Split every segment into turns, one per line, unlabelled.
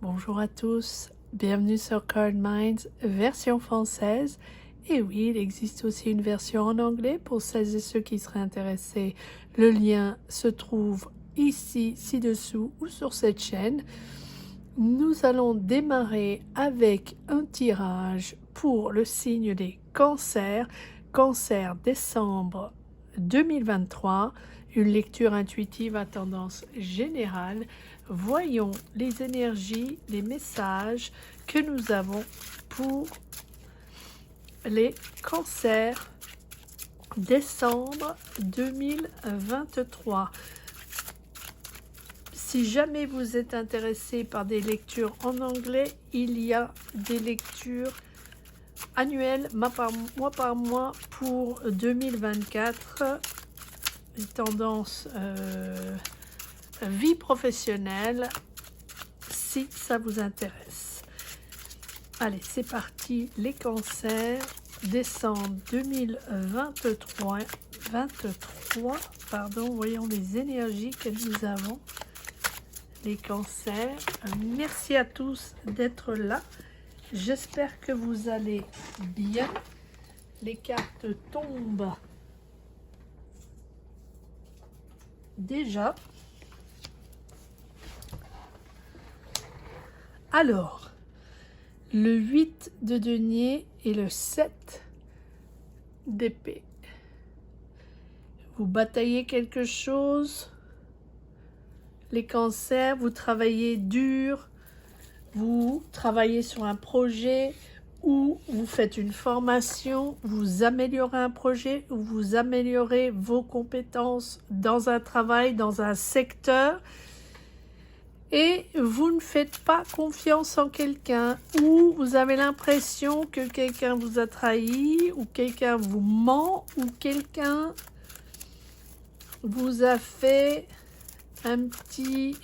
Bonjour à tous, bienvenue sur Card Minds, version française. Et oui, il existe aussi une version en anglais pour celles et ceux qui seraient intéressés. Le lien se trouve ici, ci-dessous ou sur cette chaîne. Nous allons démarrer avec un tirage pour le signe des cancers, cancer décembre 2023, une lecture intuitive à tendance générale. Voyons les énergies, les messages que nous avons pour les cancers décembre 2023. Si jamais vous êtes intéressé par des lectures en anglais, il y a des lectures annuelles, mois par mois, pour 2024. Une tendance vie professionnelle, si ça vous intéresse. Allez, c'est parti, les cancers, décembre 2023. Voyons les énergies que nous avons. Les cancers, merci à tous d'être là. J'espère que vous allez bien. Les cartes tombent déjà. Alors, le 8 de denier et le 7 d'épée. Vous bataillez quelque chose. Les cancers, vous travaillez dur, vous travaillez sur un projet ou vous faites une formation, vous améliorez un projet ou vous améliorez vos compétences dans un travail, dans un secteur, et vous ne faites pas confiance en quelqu'un ou vous avez l'impression que quelqu'un vous a trahi ou quelqu'un vous ment ou quelqu'un vous a fait un petit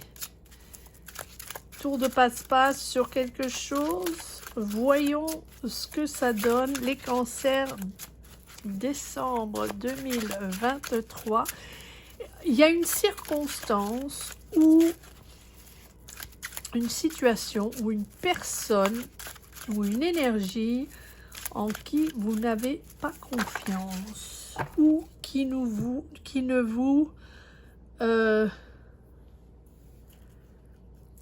tour de passe-passe sur quelque chose. Voyons ce que ça donne. Les cancers décembre 2023. Il y a une circonstance ou une situation ou une personne ou une énergie en qui vous n'avez pas confiance ou qui ne vous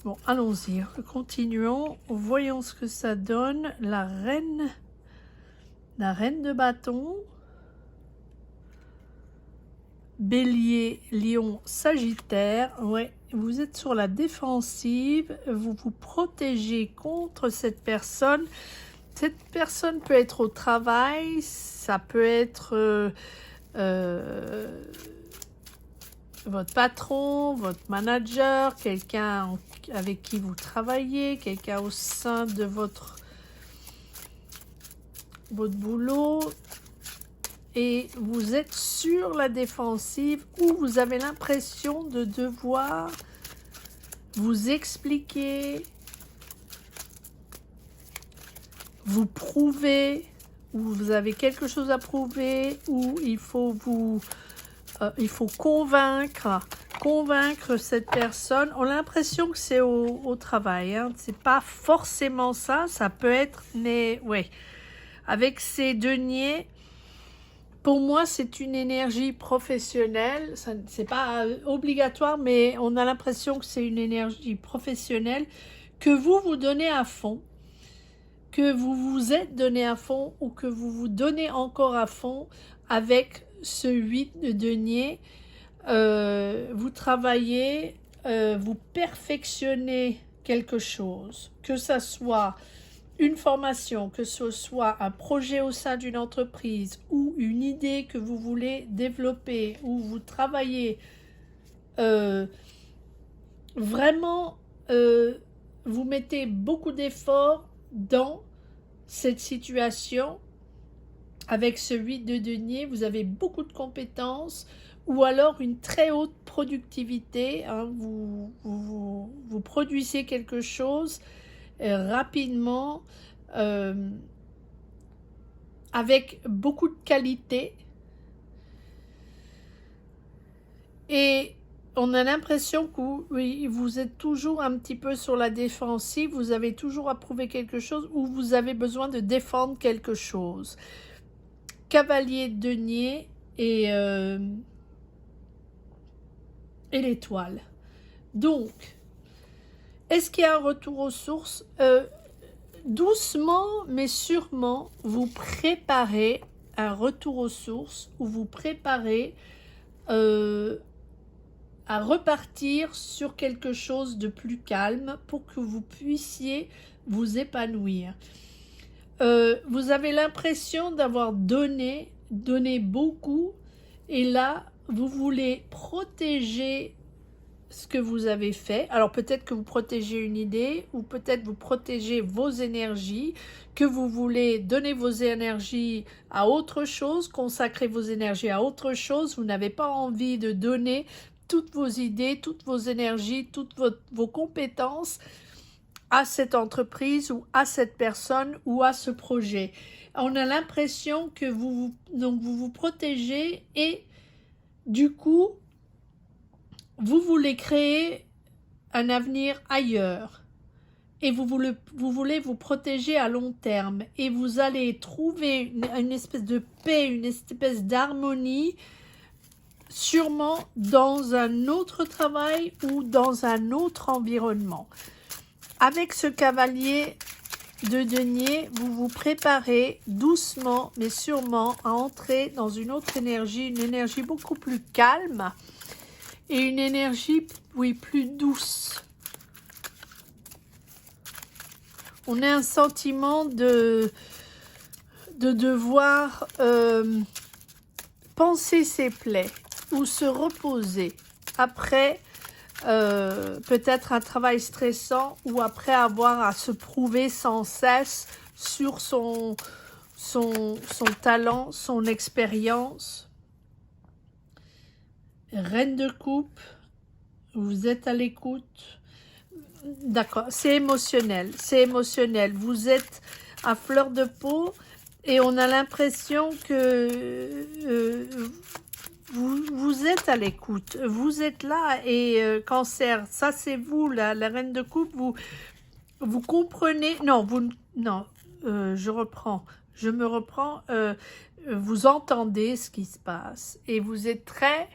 bon, allons-y, continuons, voyons ce que ça donne. La reine de bâton, bélier, lion, sagittaire. Ouais, vous êtes sur la défensive, vous vous protégez contre cette personne. Cette personne peut être au travail, ça peut être votre patron, votre manager, quelqu'un avec qui vous travaillez, quelqu'un au sein de votre boulot, et vous êtes sur la défensive ou vous avez l'impression de devoir vous expliquer, vous prouver, ou vous avez quelque chose à prouver, ou il faut convaincre cette personne. On a l'impression que c'est au travail, hein. C'est pas forcément ça, ça peut être, mais ouais. Avec ces deniers, pour moi, c'est une énergie professionnelle. C'est pas obligatoire, mais on a l'impression que c'est une énergie professionnelle que vous vous donnez à fond, que vous vous êtes donné à fond ou que vous vous donnez encore à fond avec ce 8 de denier. Vous travaillez, vous perfectionnez quelque chose, que ça soit une formation, que ce soit un projet au sein d'une entreprise ou une idée que vous voulez développer, ou vous travaillez vraiment, vous mettez beaucoup d'efforts dans cette situation. Avec ce 8 de denier, vous avez beaucoup de compétences ou alors une très haute productivité, hein. Vous produisez quelque chose rapidement, avec beaucoup de qualité, et on a l'impression que oui, vous êtes toujours un petit peu sur la défensive, vous avez toujours à prouver quelque chose ou vous avez besoin de défendre quelque chose. Cavalier de denier et l'étoile. Donc, est-ce qu'il y a un retour aux sources? Doucement mais sûrement, vous préparez un retour aux sources ou vous préparez à repartir sur quelque chose de plus calme pour que vous puissiez vous épanouir. Vous avez l'impression d'avoir donné beaucoup et là, vous voulez protéger ce que vous avez fait. Alors peut-être que vous protégez une idée ou peut-être vous protégez vos énergies, que vous voulez donner vos énergies à autre chose, consacrer vos énergies à autre chose. Vous n'avez pas envie de donner toutes vos idées, toutes vos énergies, toutes vos compétences à cette entreprise ou à cette personne ou à ce projet. On a l'impression que vous vous protégez et du coup, vous voulez créer un avenir ailleurs et vous voulez vous protéger à long terme et vous allez trouver une espèce de paix, une espèce d'harmonie sûrement dans un autre travail ou dans un autre environnement. Avec ce cavalier de denier, vous vous préparez doucement mais sûrement à entrer dans une autre énergie, une énergie beaucoup plus calme et une énergie, oui, plus douce. On a un sentiment de devoir panser ses plaies ou se reposer après peut-être un travail stressant ou après avoir à se prouver sans cesse sur son talent, son expérience. Reine de coupe, vous êtes à l'écoute. D'accord, c'est émotionnel, c'est émotionnel. Vous êtes à fleur de peau et on a l'impression que vous êtes à l'écoute. Vous êtes là et Cancer, ça c'est vous, la reine de coupe, vous comprenez. Non, je me reprends. Vous entendez ce qui se passe et vous êtes très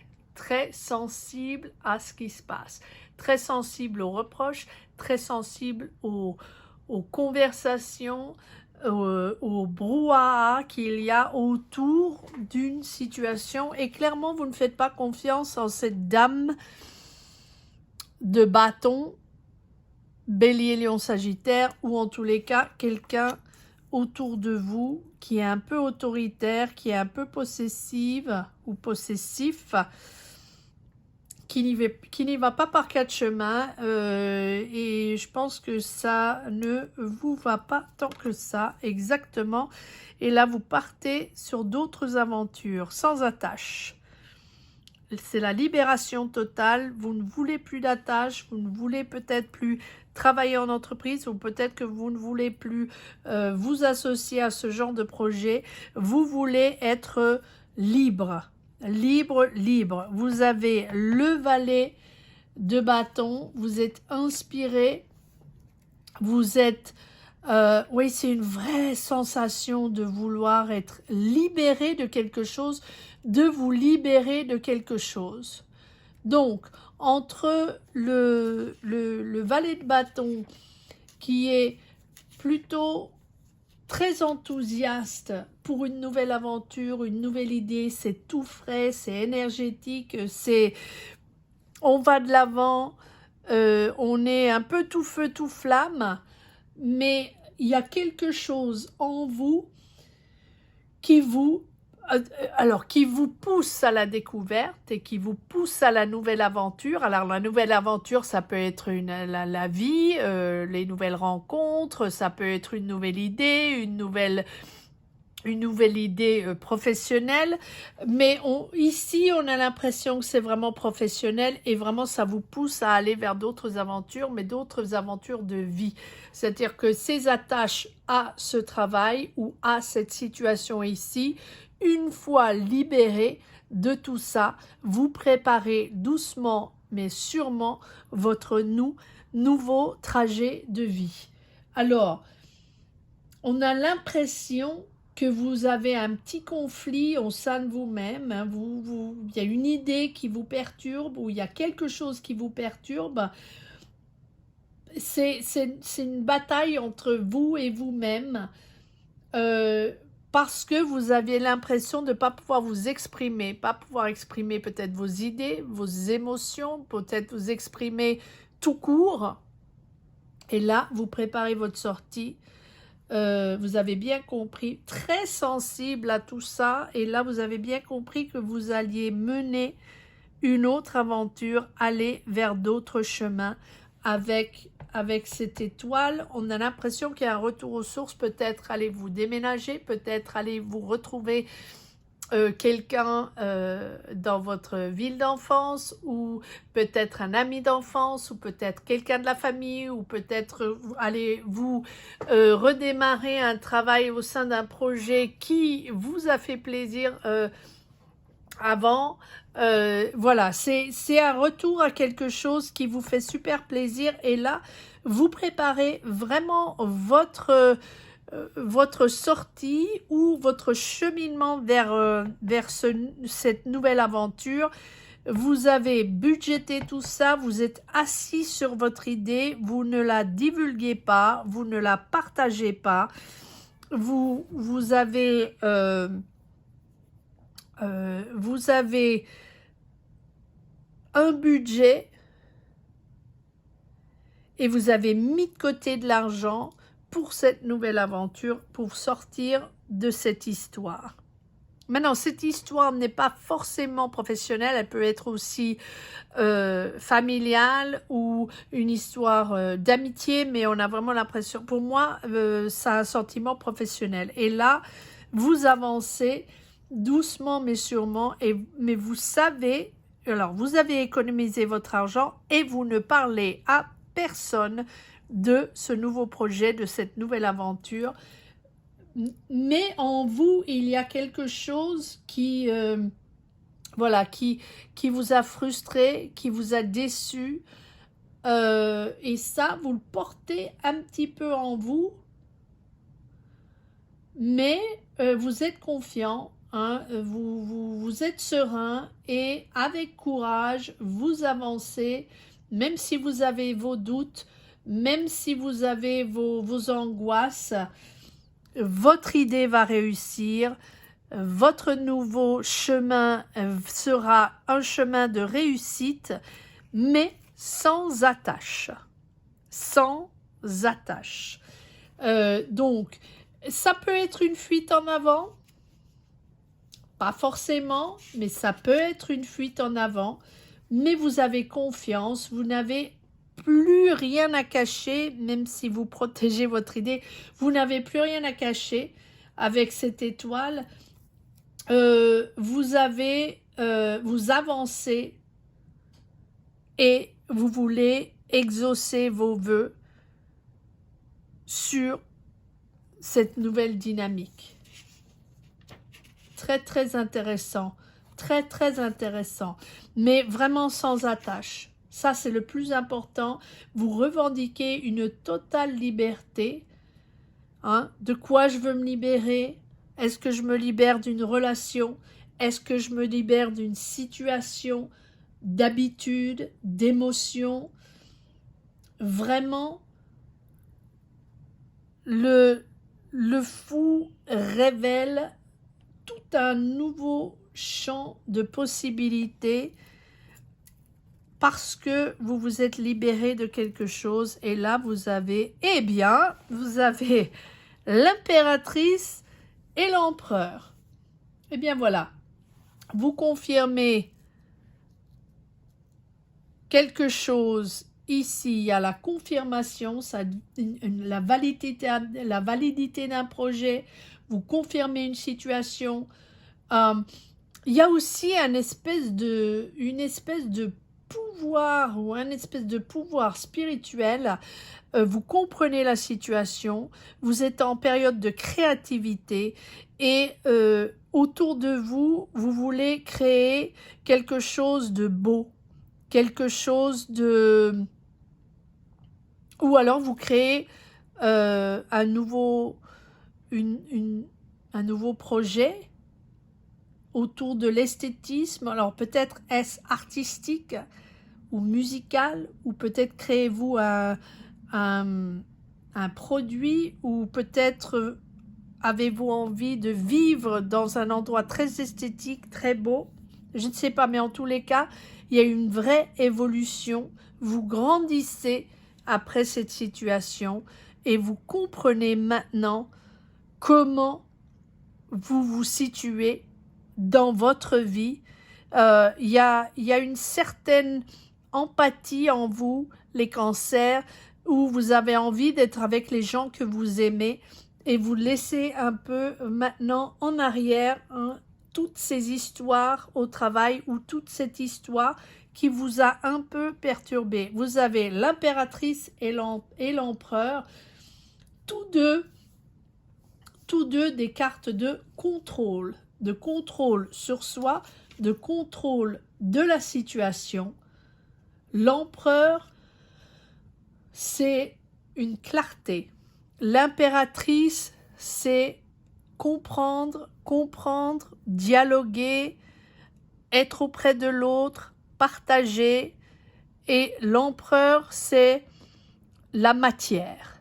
sensible à ce qui se passe, très sensible aux reproches, très sensible aux conversations, au brouhaha qu'il y a autour d'une situation et clairement vous ne faites pas confiance en cette dame de bâton, Bélier, Lion, Sagittaire ou en tous les cas quelqu'un autour de vous qui est un peu autoritaire, qui est un peu possessive ou possessif, qui n'y va pas par quatre chemins et je pense que ça ne vous va pas tant que ça exactement et là vous partez sur d'autres aventures sans attache. C'est la libération totale, vous ne voulez plus d'attache, vous ne voulez peut-être plus travailler en entreprise ou peut-être que vous ne voulez plus vous associer à ce genre de projet, vous voulez être libre. Libre. Vous avez le valet de bâton, vous êtes inspiré, vous êtes... oui, c'est une vraie sensation de vouloir être libéré de quelque chose, de vous libérer de quelque chose. Donc, entre le valet de bâton qui est plutôt très enthousiaste pour une nouvelle aventure, une nouvelle idée, c'est tout frais, c'est énergétique, on va de l'avant, on est un peu tout feu, tout flamme, mais il y a quelque chose en vous qui vous pousse à la découverte et qui vous pousse à la nouvelle aventure. Alors la nouvelle aventure, ça peut être la vie, les nouvelles rencontres, ça peut être une nouvelle idée, une nouvelle idée professionnelle, mais ici on a l'impression que c'est vraiment professionnel et vraiment ça vous pousse à aller vers d'autres aventures, mais d'autres aventures de vie. C'est-à-dire que ces attaches à ce travail ou à cette situation ici, une fois libérées de tout ça, vous préparez doucement mais sûrement votre nouveau trajet de vie. Alors, on a l'impression que vous avez un petit conflit au sein de vous-même, hein, il y a une idée qui vous perturbe ou il y a quelque chose qui vous perturbe. C'est une bataille entre vous et vous-même parce que vous avez l'impression de ne pas pouvoir vous exprimer, pas pouvoir exprimer peut-être vos idées, vos émotions, peut-être vous exprimer tout court. Et là, vous préparez votre sortie. Vous avez bien compris, très sensible à tout ça, et là vous avez bien compris que vous alliez mener une autre aventure, aller vers d'autres chemins avec cette étoile. On a l'impression qu'il y a un retour aux sources, peut-être allez-vous déménager, peut-être allez-vous retrouver quelqu'un dans votre ville d'enfance, ou peut-être un ami d'enfance, ou peut-être quelqu'un de la famille, ou peut-être allez-vous redémarrer un travail au sein d'un projet qui vous a fait plaisir avant. Voilà, c'est un retour à quelque chose qui vous fait super plaisir, et là, vous préparez vraiment votre sortie ou votre cheminement vers cette nouvelle aventure. Vous avez budgété tout ça, vous êtes assis sur votre idée, vous ne la divulguez pas, vous ne la partagez pas, vous avez un budget et vous avez mis de côté de l'argent pour cette nouvelle aventure, pour sortir de cette histoire. Maintenant, cette histoire n'est pas forcément professionnelle, elle peut être aussi familiale ou une histoire d'amitié, mais on a vraiment l'impression, pour moi, ça a un sentiment professionnel. Et là, vous avancez doucement mais sûrement, mais vous savez, alors vous avez économisé votre argent et vous ne parlez à personne de ce nouveau projet, de cette nouvelle aventure, mais en vous il y a quelque chose qui voilà, qui vous a frustré, qui vous a déçu, et ça vous le portez un petit peu en vous, mais vous êtes confiant, hein, vous êtes serein, et avec courage vous avancez, même si vous avez vos doutes, même si vous avez vos angoisses. Votre idée va réussir, votre nouveau chemin sera un chemin de réussite, mais sans attache. Sans attache. Donc, ça peut être une fuite en avant, pas forcément, mais ça peut être une fuite en avant, mais vous avez confiance, vous n'avez plus rien à cacher, même si vous protégez votre idée, vous n'avez plus rien à cacher avec cette étoile. Vous avancez et vous voulez exaucer vos vœux sur cette nouvelle dynamique. Très très intéressant, très intéressant, mais vraiment sans attache. Ça, c'est le plus important. Vous revendiquez une totale liberté. Hein? De quoi je veux me libérer? Est-ce que je me libère d'une relation? Est-ce que je me libère d'une situation, d'habitude, d'émotion? Vraiment, le fou révèle tout un nouveau champ de possibilités, parce que vous vous êtes libéré de quelque chose, et là vous avez, eh bien, vous avez l'impératrice et l'empereur. Eh bien voilà, vous confirmez quelque chose ici, il y a la confirmation, la validité d'un projet, vous confirmez une situation. Il y a aussi une espèce de pouvoir, ou un espèce de pouvoir spirituel. Vous comprenez la situation, vous êtes en période de créativité, et autour de vous, vous voulez créer quelque chose de beau, quelque chose de... Ou alors vous créez un nouveau projet autour de l'esthétisme. Alors peut-être est-ce artistique ou musical, ou peut-être créez-vous un produit, ou peut-être avez-vous envie de vivre dans un endroit très esthétique, très beau. Je ne sais pas, mais en tous les cas, il y a une vraie évolution. Vous grandissez après cette situation et vous comprenez maintenant comment vous vous situez dans votre vie. Il y a une certaine empathie en vous, les cancers, où vous avez envie d'être avec les gens que vous aimez et vous laissez un peu maintenant en arrière toutes ces histoires au travail ou toute cette histoire qui vous a un peu perturbé. Vous avez l'impératrice et l'empereur, tous deux des cartes de contrôle sur soi, de contrôle de la situation. L'empereur, c'est une clarté. L'impératrice, c'est comprendre, dialoguer, être auprès de l'autre, partager. Et l'empereur, c'est la matière.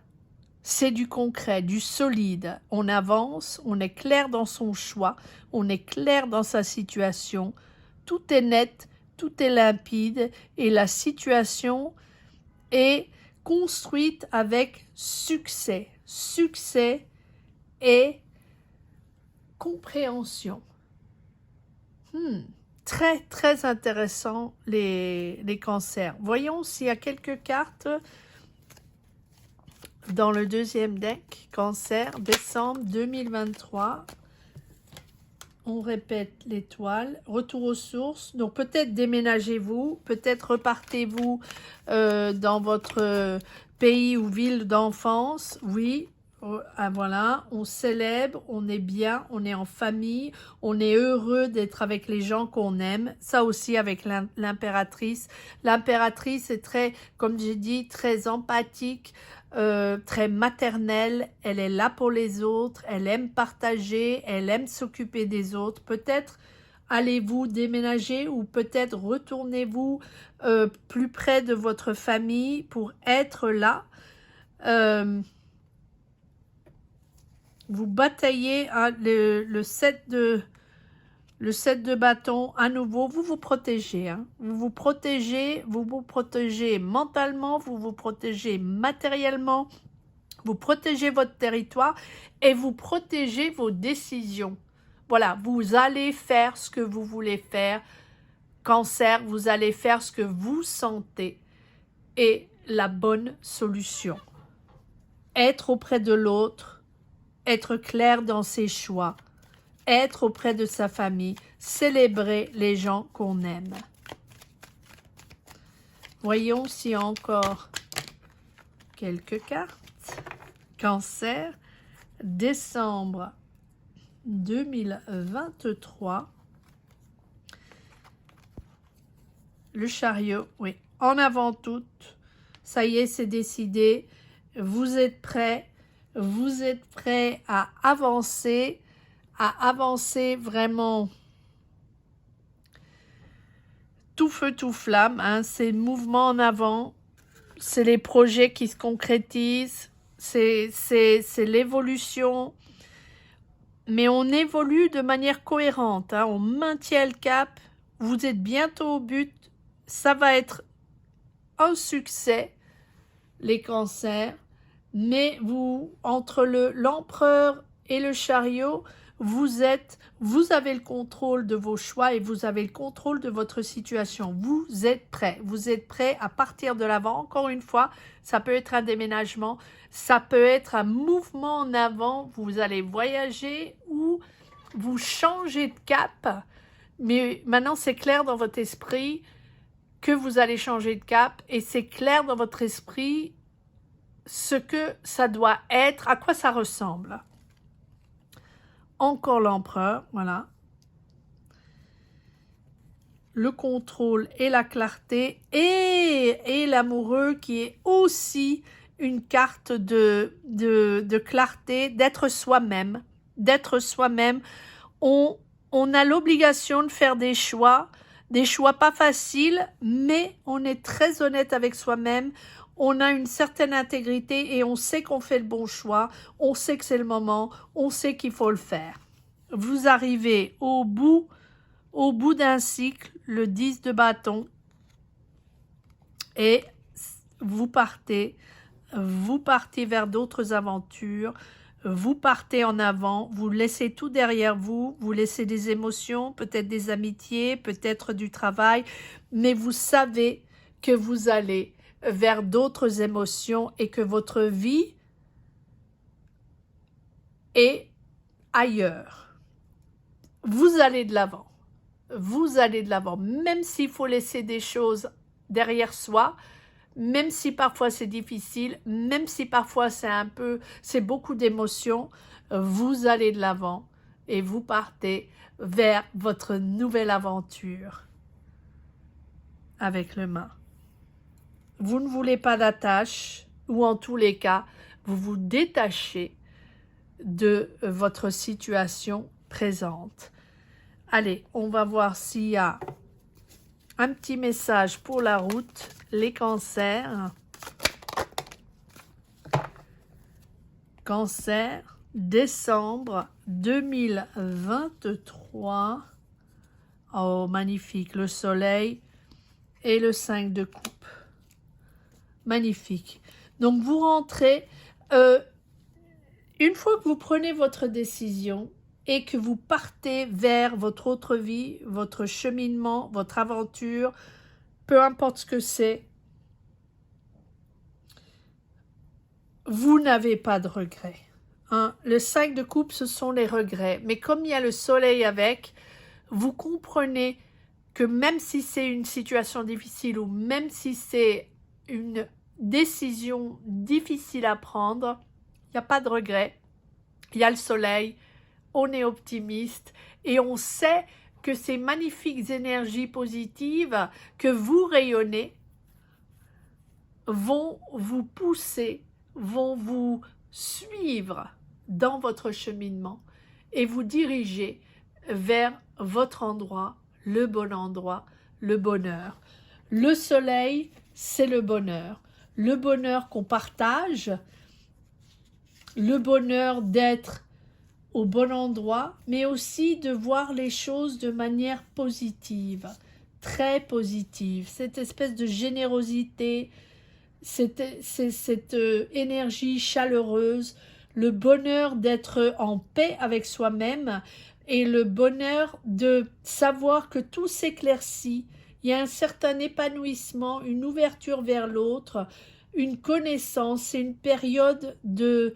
C'est du concret, du solide. On avance, on est clair dans son choix, on est clair dans sa situation. Tout est net, tout est limpide et la situation est construite avec succès. Succès et compréhension. Très, très intéressant les cancers. Voyons s'il y a quelques cartes dans le deuxième deck, cancer, décembre 2023. On répète l'étoile, retour aux sources. Donc peut-être déménagez-vous, peut-être repartez-vous dans votre pays ou ville d'enfance. Oui, voilà, on célèbre, on est bien, on est en famille, on est heureux d'être avec les gens qu'on aime. Ça aussi avec l'impératrice. L'impératrice est très, comme j'ai dit, très empathique. Très maternelle, elle est là pour les autres, elle aime partager, elle aime s'occuper des autres. Peut-être allez-vous déménager ou peut-être retournez-vous plus près de votre famille pour être là. Vous bataillez le 7 de bâton, à nouveau, vous vous protégez. Vous vous protégez mentalement, vous vous protégez matériellement, vous protégez votre territoire et vous protégez vos décisions. Voilà, vous allez faire ce que vous voulez faire. Cancer, vous allez faire ce que vous sentez est la bonne solution. Être auprès de l'autre, être clair dans ses choix, être auprès de sa famille, célébrer les gens qu'on aime. Voyons s'il y a encore quelques cartes. Cancer, décembre 2023. Le chariot, oui. En avant toute, ça y est, c'est décidé. Vous êtes prêts à avancer vraiment tout feu, tout flamme. C'est le mouvement en avant, c'est les projets qui se concrétisent, c'est l'évolution. Mais on évolue de manière cohérente, on maintient le cap, vous êtes bientôt au but, ça va être un succès, les cancers. Mais vous, entre l'empereur et le chariot, vous avez le contrôle de vos choix et vous avez le contrôle de votre situation. Vous êtes prêt à partir de l'avant. Encore une fois, ça peut être un déménagement, ça peut être un mouvement en avant, vous allez voyager ou vous changez de cap. Mais maintenant, c'est clair dans votre esprit que vous allez changer de cap et c'est clair dans votre esprit ce que ça doit être, à quoi ça ressemble. Encore l'empereur, voilà. le contrôle et la clarté, et l'amoureux qui est aussi une carte de clarté, d'être soi-même. D'être soi-même. On a l'obligation de faire des choix pas faciles, mais on est très honnête avec soi-même. On a une certaine intégrité et on sait qu'on fait le bon choix. On sait que c'est le moment. On sait qu'il faut le faire. Vous arrivez au bout d'un cycle, le 10 de bâton, et vous partez vers d'autres aventures, vous partez en avant, vous laissez tout derrière vous, vous laissez des émotions, peut-être des amitiés, peut-être du travail, mais vous savez que vous allez vers d'autres émotions et que votre vie est ailleurs. Vous allez de l'avant. Vous allez de l'avant, même s'il faut laisser des choses derrière soi, même si parfois c'est difficile, même si parfois c'est beaucoup d'émotions, vous allez de l'avant et vous partez vers votre nouvelle aventure avec le mât. Vous ne voulez pas d'attache, ou en tous les cas, vous vous détachez de votre situation présente. Allez, on va voir s'il y a un petit message pour la route, les cancers. Cancer, décembre 2023. Oh, magnifique, le soleil et le 5 de coupe. Magnifique. Donc, vous rentrez, une fois que vous prenez votre décision, et que vous partez vers votre autre vie, votre cheminement, votre aventure, peu importe ce que c'est, vous n'avez pas de regrets. Hein? Le 5 de coupe, ce sont les regrets. Mais comme il y a le soleil avec, vous comprenez que même si c'est une situation difficile ou même si c'est une décision difficile à prendre, il n'y a pas de regrets. Il y a le soleil, on est optimiste et on sait que ces magnifiques énergies positives que vous rayonnez vont vous pousser, vont vous suivre dans votre cheminement et vous diriger vers votre endroit, le bon endroit, le bonheur. Le soleil, c'est le bonheur qu'on partage, le bonheur d'être au bon endroit, mais aussi de voir les choses de manière positive, très positive. Cette espèce de générosité, cette énergie chaleureuse, le bonheur d'être en paix avec soi-même et le bonheur de savoir que tout s'éclaircit. Il y a un certain épanouissement, une ouverture vers l'autre, une connaissance, c'est une période de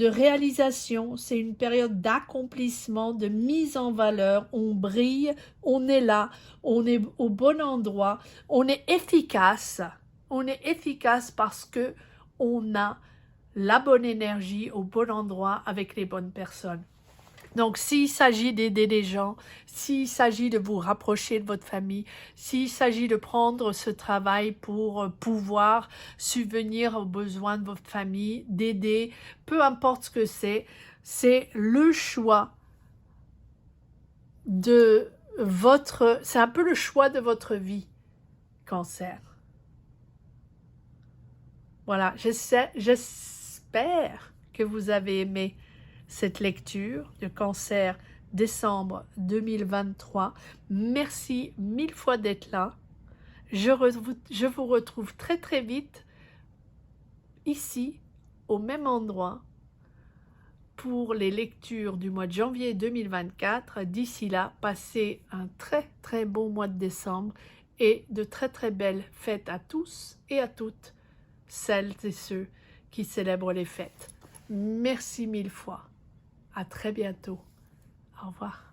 réalisation, c'est une période d'accomplissement, de mise en valeur. On brille, on est là, on est au bon endroit, on est efficace. On est efficace parce que on a la bonne énergie au bon endroit avec les bonnes personnes. Donc, s'il s'agit d'aider les gens, s'il s'agit de vous rapprocher de votre famille, s'il s'agit de prendre ce travail pour pouvoir subvenir aux besoins de votre famille, d'aider, peu importe ce que c'est le choix de votre... C'est un peu le choix de votre vie, Cancer. Voilà, j'espère que vous avez aimé cette lecture de Cancer décembre 2023. Merci mille fois d'être là. Je vous retrouve très très vite ici, au même endroit, pour les lectures du mois de janvier 2024. D'ici là, passez un très très bon mois de décembre et de très très belles fêtes à tous et à toutes celles et ceux qui célèbrent les fêtes. Merci mille fois. À très bientôt. Au revoir.